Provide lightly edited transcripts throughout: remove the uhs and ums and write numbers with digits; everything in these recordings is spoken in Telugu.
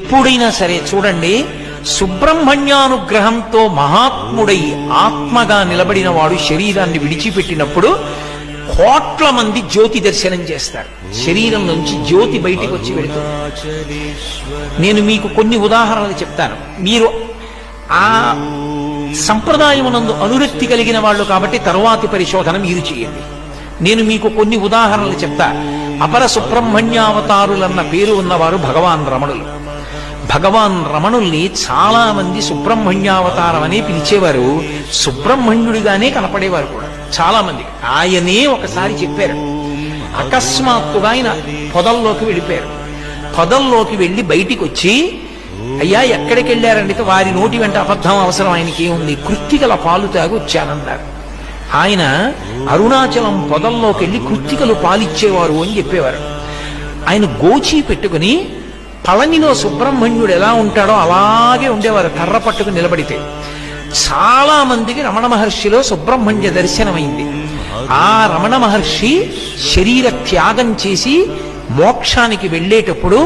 ఎప్పుడైనా సరే చూడండి, సుబ్రహ్మణ్యానుగ్రహంతో మహాత్ముడై ఆత్మగా నిలబడిన వాడు శరీరాన్ని విడిచిపెట్టినప్పుడు కోట్ల మంది జ్యోతి దర్శనం చేస్తారు. శరీరం నుంచి జ్యోతి బయటికి వచ్చి వెళుతుంది. నేను మీకు కొన్ని ఉదాహరణలు చెప్తాను. మీరు ఆ సంప్రదాయమునందు అనురక్తి కలిగిన వాళ్ళు కాబట్టి తరువాతి పరిశోధన మీరు చేయండి. నేను మీకు కొన్ని ఉదాహరణలు చెప్తా. అపర సుబ్రహ్మణ్యావతారులన్న పేరు ఉన్నవారు భగవాన్ రమణులు. భగవాన్ రమణుల్ని చాలా మంది సుబ్రహ్మణ్యావతారం అని పిలిచేవారు. సుబ్రహ్మణ్యుడిగానే కనపడేవారు కూడా చాలా మంది. ఆయనే ఒకసారి చెప్పారు, అకస్మాత్తుగా ఆయన పొదల్లోకి వెళ్ళిపోయారు. పొదల్లోకి వెళ్ళి బయటికి వచ్చి, అయ్యా ఎక్కడికి వెళ్ళారంటే వారి నోటి వెంట అబద్ధం అవసరం, ఆయనకి ఏముంది, కృత్తికల పాలు తాగి వచ్చానన్నారు. ఆయన అరుణాచలం పొదల్లోకి వెళ్ళి కృత్తికలు పాలిచ్చేవారు అని చెప్పేవారు. ఆయన గోచి పెట్టుకుని పళనిలో సుబ్రహ్మణ్యుడు ఎలా ఉంటాడో అలాగే ఉండేవారు, కర్ర పట్టుకుని నిలబడితే. చాలా మందికి రమణ మహర్షిలో సుబ్రహ్మణ్య దర్శనమైంది. ఆ రమణ మహర్షి శరీర త్యాగం చేసి మోక్షానికి వెళ్ళేటప్పుడు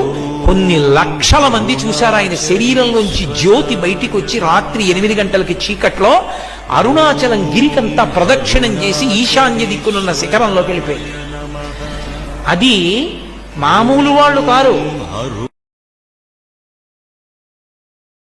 కొన్ని లక్షల మంది చూశారు ఆయన శరీరంలోంచి జ్యోతి బయటికి వచ్చి. రాత్రి 8 గంటలకి చీకట్లో అరుణాచలం గిరికంతా ప్రదక్షిణం చేసి ఈశాన్య దిక్కునున్న శిఖరంలోకి వెళ్ళిపోయింది. అది మామూలు వాళ్ళు కారు.